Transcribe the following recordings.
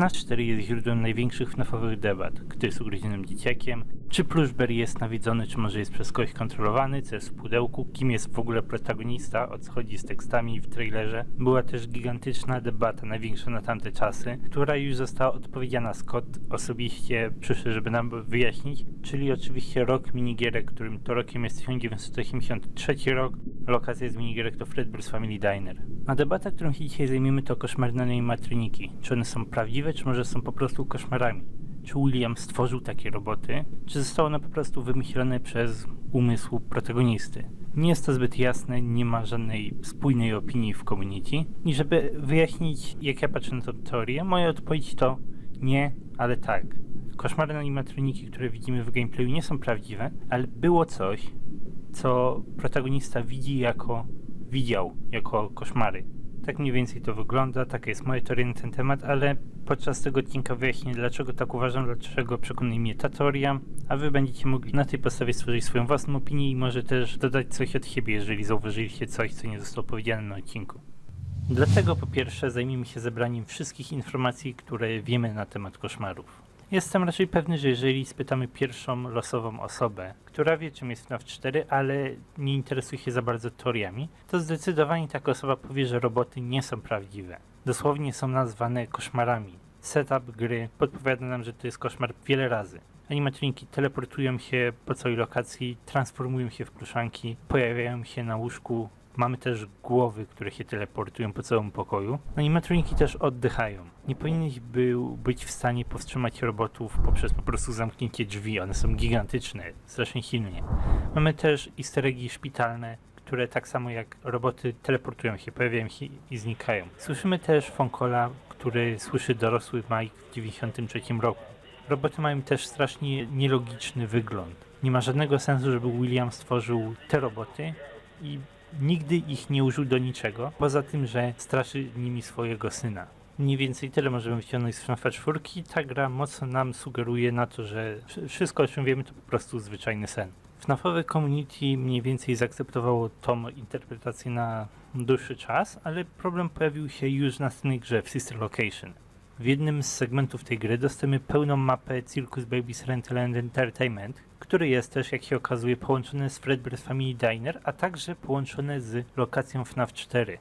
FNAF 4 jest źródłem największych FNAF-owych debat. Kto jest ugryzionym dzieciakiem? Czy Plushberry jest nawiedzony, czy może jest przez kogoś kontrolowany? Co jest w pudełku? Kim jest w ogóle protagonista? O co chodzi z tekstami w trailerze? Była też gigantyczna debata, największa na tamte czasy, która już została odpowiedziana. Scott osobiście przyszedł, żeby nam wyjaśnić, czyli oczywiście rok minigierek, którym to rokiem jest 1983 rok. Lokacja z minigierek to Fredbear's Family Diner. A debata, którą się dzisiaj zajmiemy, to koszmarne animatroniki. Czy one są prawdziwe, czy może są po prostu koszmarami? Czy William stworzył takie roboty, czy zostało one po prostu wymyślone przez umysł protagonisty? Nie jest to zbyt jasne, nie ma żadnej spójnej opinii w community. I żeby wyjaśnić, jak ja patrzę na tę teorię, moja odpowiedź to nie, ale tak. Koszmarne animatroniki, które widzimy w gameplayu, nie są prawdziwe, ale było coś, co protagonista widział jako koszmary. Tak mniej więcej to wygląda, taka jest moja teoria na ten temat, ale podczas tego odcinka wyjaśnię, dlaczego tak uważam, dlaczego przekonuje mnie ta teoria, a wy będziecie mogli na tej podstawie stworzyć swoją własną opinię i może też dodać coś od siebie, jeżeli zauważyliście coś, co nie zostało powiedziane na odcinku. Dlatego po pierwsze zajmijmy się zebraniem wszystkich informacji, które wiemy na temat koszmarów. Jestem raczej pewny, że jeżeli spytamy pierwszą losową osobę, która wie, czym jest FNAF 4, ale nie interesuje się za bardzo teoriami, to zdecydowanie taka osoba powie, że roboty nie są prawdziwe. Dosłownie są nazwane koszmarami. Setup gry podpowiada nam, że to jest koszmar wiele razy. Animatroniki teleportują się po całej lokacji, transformują się w pluszanki, pojawiają się na łóżku. Mamy też głowy, które się teleportują po całym pokoju. Animatroniki też oddychają. Nie powinieneś być w stanie powstrzymać robotów poprzez po prostu zamknięcie drzwi. One są gigantyczne, strasznie silnie. Mamy też easter eggi szpitalne, które tak samo jak roboty teleportują się, pojawiają się i znikają. Słyszymy też phone calla, który słyszy dorosły Mike w 1993 roku. Roboty mają też strasznie nielogiczny wygląd. Nie ma żadnego sensu, żeby William stworzył te roboty i nigdy ich nie użył do niczego, poza tym, że straszy nimi swojego syna. Mniej więcej tyle możemy wyciągnąć z FNAF 4. Ta gra mocno nam sugeruje na to, że wszystko, o czym wiemy, to po prostu zwyczajny sen. FNAF-owe community mniej więcej zaakceptowało tą interpretację na dłuższy czas, ale problem pojawił się już w następnej grze, w Sister Location. W jednym z segmentów tej gry dostajemy pełną mapę Circus Baby's Rental and Entertainment, który jest też, jak się okazuje, połączony z Fredbear's Family Diner, a także połączony z lokacją FNAF 4.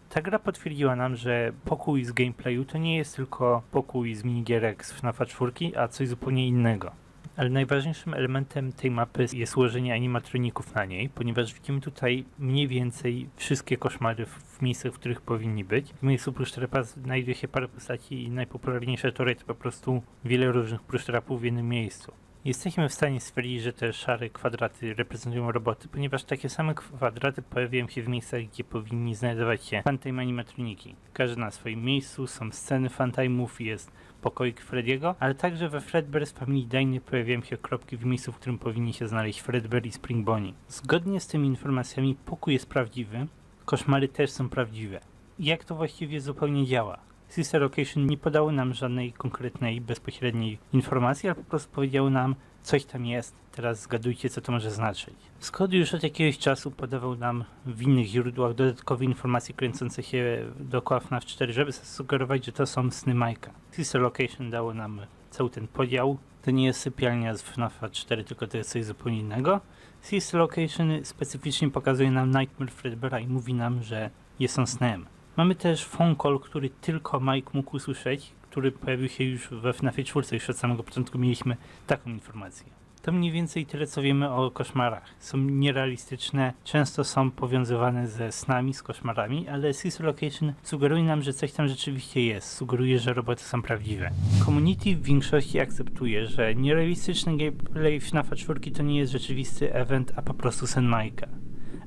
Ta gra potwierdziła nam, że pokój z gameplayu to nie jest tylko pokój z minigierek z FNAF 4, a coś zupełnie innego. Ale najważniejszym elementem tej mapy jest ułożenie animatroników na niej, ponieważ widzimy tutaj mniej więcej wszystkie koszmary w miejscach, w których powinni być. W miejscu plusztrapa znajduje się parę postaci i najpopularniejsze tory to po prostu wiele różnych plusztrapów w jednym miejscu. Jesteśmy w stanie stwierdzić, że te szare kwadraty reprezentują roboty, ponieważ takie same kwadraty pojawiają się w miejscach, gdzie powinni znajdować się funtime animatroniki. Każdy na swoim miejscu, są sceny funtime'ów, jest pokoik Freddy'ego, ale także we Fredbear's Family Diner pojawiają się kropki w miejscu, w którym powinni się znaleźć Fredbear i Spring Bonnie. Zgodnie z tymi informacjami pokój jest prawdziwy, koszmary też są prawdziwe. I jak to właściwie zupełnie działa? Sister Location nie podało nam żadnej konkretnej, bezpośredniej informacji, ale po prostu powiedziało nam, coś tam jest, teraz zgadujcie, co to może znaczyć. Scott już od jakiegoś czasu podawał nam w innych źródłach dodatkowe informacje kręcące się dookoła FNAF 4, żeby zasugerować, że to są sny Mike'a. Sister Location dało nam cały ten podział. To nie jest sypialnia z FNAF 4, tylko to jest coś zupełnie innego. Sister Location specyficznie pokazuje nam Nightmare Fredbeara i mówi nam, że jest on snem. Mamy też phone call, który tylko Mike mógł usłyszeć, który pojawił się już we FNAF 4, już od samego początku mieliśmy taką informację. To mniej więcej tyle, co wiemy o koszmarach. Są nierealistyczne, często są powiązywane ze snami, z koszmarami, ale Sister Location sugeruje nam, że coś tam rzeczywiście jest. Sugeruje, że roboty są prawdziwe. Community w większości akceptuje, że nierealistyczny gameplay FNAF 4 to nie jest rzeczywisty event, a po prostu sen Mike'a.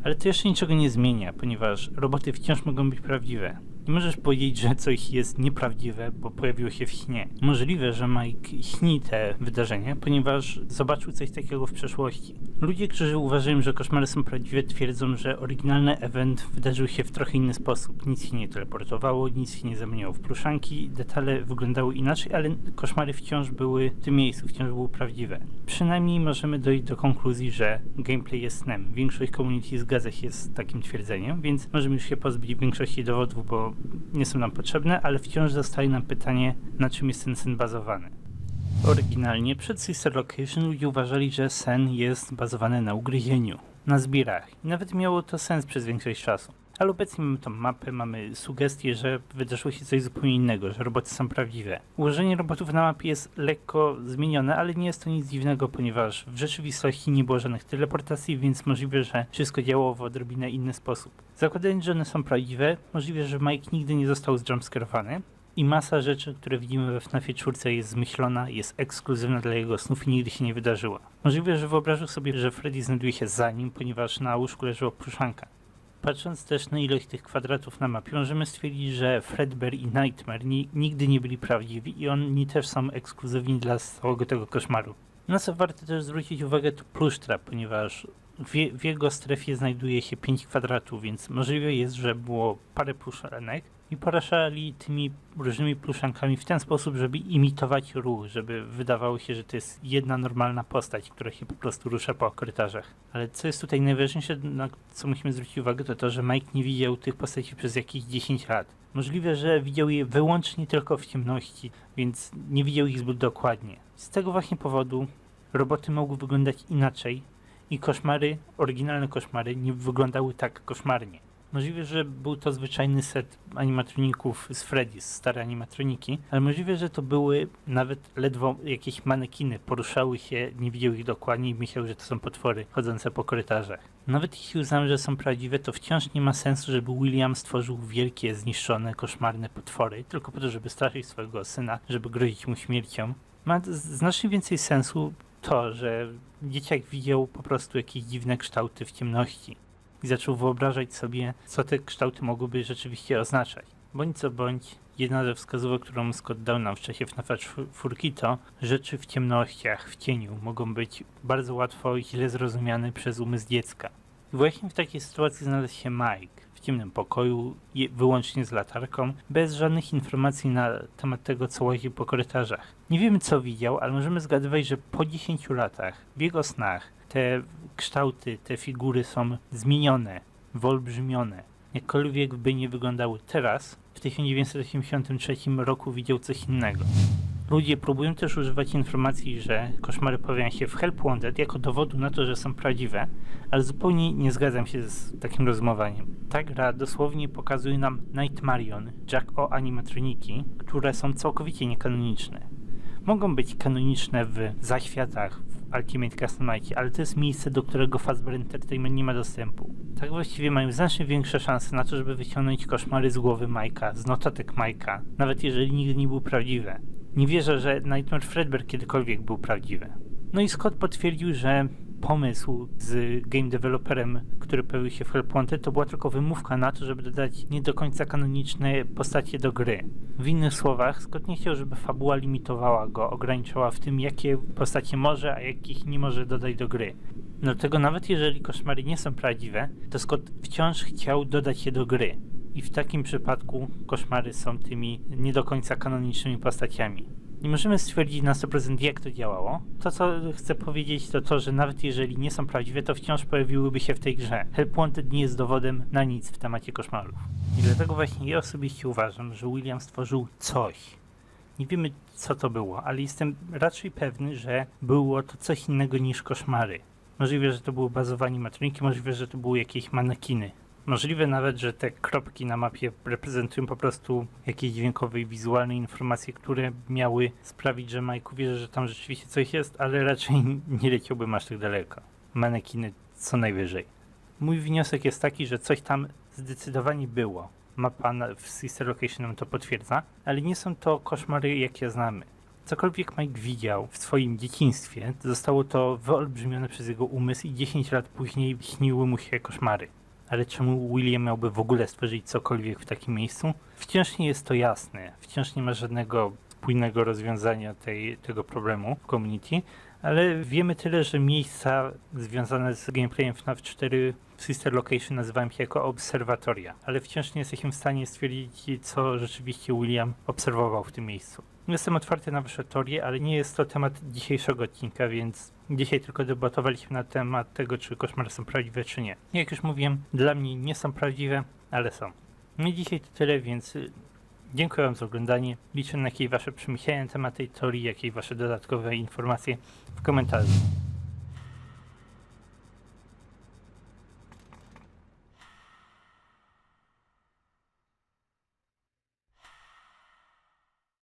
Ale to jeszcze niczego nie zmienia, ponieważ roboty wciąż mogą być prawdziwe. Nie możesz powiedzieć, że coś jest nieprawdziwe, bo pojawiło się w śnie. Możliwe, że Mike śni te wydarzenia, ponieważ zobaczył coś takiego w przeszłości. Ludzie, którzy uważają, że koszmary są prawdziwe, twierdzą, że oryginalny event wydarzył się w trochę inny sposób. Nic się nie teleportowało, nic się nie zamieniało w pluszanki, detale wyglądały inaczej, ale koszmary wciąż były w tym miejscu, wciąż były prawdziwe. Przynajmniej możemy dojść do konkluzji, że gameplay jest snem. Większość community zgadza się z takim twierdzeniem, więc możemy już się pozbyć większości dowodów, bo bo nie są nam potrzebne, ale wciąż zostaje nam pytanie, na czym jest ten sen bazowany. Oryginalnie przed Sister Location ludzie uważali, że sen jest bazowany na ugryzieniu, na zbirach i nawet miało to sens przez większość czasu. Ale obecnie mamy tą mapę, mamy sugestie, że wydarzyło się coś zupełnie innego, że roboty są prawdziwe. Ułożenie robotów na mapie jest lekko zmienione, ale nie jest to nic dziwnego, ponieważ w rzeczywistości nie było żadnych teleportacji, więc możliwe, że wszystko działało w odrobinę inny sposób. Zakładając, że one są prawdziwe, możliwe, że Mike nigdy nie został zjumpscarowany i masa rzeczy, które widzimy we FNAFie 4 jest zmyślona, jest ekskluzywna dla jego snów i nigdy się nie wydarzyła. Możliwe, że wyobraził sobie, że Freddy znajduje się za nim, ponieważ na łóżku leżała pruszanka. Patrząc też na ilość tych kwadratów na mapie, możemy stwierdzić, że Fredbear i Nightmare nigdy nie byli prawdziwi i oni też są ekskluzywni dla całego tego koszmaru. Na co warto też zwrócić uwagę to Plush Trap, ponieważ w jego strefie znajduje się 5 kwadratów, więc możliwe jest, że było parę pluszanek i poruszali tymi różnymi pluszankami w ten sposób, żeby imitować ruch, żeby wydawało się, że to jest jedna normalna postać, która się po prostu rusza po korytarzach. Ale co jest tutaj najważniejsze, na co musimy zwrócić uwagę, to to, że Mike nie widział tych postaci przez jakieś 10 lat. Możliwe, że widział je wyłącznie tylko w ciemności, więc nie widział ich zbyt dokładnie. Z tego właśnie powodu roboty mogły wyglądać inaczej i koszmary, oryginalne koszmary nie wyglądały tak koszmarnie. Możliwe, że był to zwyczajny set animatroników z Freddy, stare animatroniki, ale możliwe, że to były nawet ledwo jakieś manekiny, poruszały się, nie widział ich dokładnie i myślał, że to są potwory chodzące po korytarzach. Nawet jeśli uznamy, że są prawdziwe, to wciąż nie ma sensu, żeby William stworzył wielkie, zniszczone, koszmarne potwory, tylko po to, żeby straszyć swojego syna, żeby grozić mu śmiercią. Ma znacznie więcej sensu to, że dzieciak widział po prostu jakieś dziwne kształty w ciemności i zaczął wyobrażać sobie, co te kształty mogłyby rzeczywiście oznaczać. Bądź co bądź, jedna ze wskazówek, którą Scott dał nam w czasie FNAF 4 to rzeczy w ciemnościach, w cieniu mogą być bardzo łatwo i źle zrozumiane przez umysł dziecka. I właśnie w takiej sytuacji znalazł się Mike w ciemnym pokoju, wyłącznie z latarką, bez żadnych informacji na temat tego, co łazi po korytarzach. Nie wiemy, co widział, ale możemy zgadywać, że po 10 latach w jego snach te kształty, te figury są zmienione, wyolbrzymione. Jakkolwiek by nie wyglądały teraz, w 1983 roku widział coś innego. Ludzie próbują też używać informacji, że koszmary pojawiają się w Help Wanted jako dowodu na to, że są prawdziwe, ale zupełnie nie zgadzam się z takim rozumowaniem. Ta gra dosłownie pokazuje nam Nightmarion, Jack-O animatroniki, które są całkowicie niekanoniczne. Mogą być kanoniczne w zaświatach, w Ultimate Customite, ale to jest miejsce, do którego Fazbear Entertainment nie ma dostępu. Tak właściwie mają znacznie większe szanse na to, żeby wyciągnąć koszmary z głowy Mike'a, z notatek Mike'a, nawet jeżeli nigdy nie były prawdziwe. Nie wierzę, że Nightmare Fredbear kiedykolwiek był prawdziwy. No i Scott potwierdził, że pomysł z game developerem, który pojawił się w Help Wanted, to była tylko wymówka na to, żeby dodać nie do końca kanoniczne postacie do gry. W innych słowach, Scott nie chciał, żeby fabuła limitowała go, ograniczała w tym, jakie postacie może, a jakich nie może dodać do gry. Dlatego nawet jeżeli koszmary nie są prawdziwe, to Scott wciąż chciał dodać je do gry. I w takim przypadku koszmary są tymi nie do końca kanonicznymi postaciami. Nie możemy stwierdzić na 100% jak to działało. To co chcę powiedzieć to to, że nawet jeżeli nie są prawdziwe, to wciąż pojawiłyby się w tej grze. Help Wanted nie jest dowodem na nic w temacie koszmarów. I dlatego właśnie ja osobiście uważam, że William stworzył coś. Nie wiemy co to było, ale jestem raczej pewny, że było to coś innego niż koszmary. Możliwe, że to były bazowe animatroniki, możliwe, że to były jakieś manekiny. Możliwe nawet, że te kropki na mapie reprezentują po prostu jakieś dźwiękowe i wizualne informacje, które miały sprawić, że Mike uwierzy, że tam rzeczywiście coś jest, ale raczej nie leciałbym aż tak daleko. Manekiny co najwyżej. Mój wniosek jest taki, że coś tam zdecydowanie było. Mapa w Sister Location nam to potwierdza, ale nie są to koszmary, jakie znamy. Cokolwiek Mike widział w swoim dzieciństwie, zostało to wyolbrzymione przez jego umysł i 10 lat później śniły mu się koszmary. Ale czemu William miałby w ogóle stworzyć cokolwiek w takim miejscu? Wciąż nie jest to jasne. Wciąż nie ma żadnego spójnego rozwiązania tego problemu w community, ale wiemy tyle, że miejsca związane z gameplayem FNAF 4 w Sister Location nazywają się jako obserwatoria, ale wciąż nie jesteśmy w stanie stwierdzić, co rzeczywiście William obserwował w tym miejscu. Jestem otwarty na wasze teorie, ale nie jest to temat dzisiejszego odcinka, więc dzisiaj tylko debatowaliśmy na temat tego, czy koszmary są prawdziwe, czy nie. Jak już mówiłem, dla mnie nie są prawdziwe, ale są. No i dzisiaj to tyle, więc dziękuję Wam za oglądanie. Liczę na jakieś Wasze przemyślenia na temat tej teorii, jakieś Wasze dodatkowe informacje w komentarzu.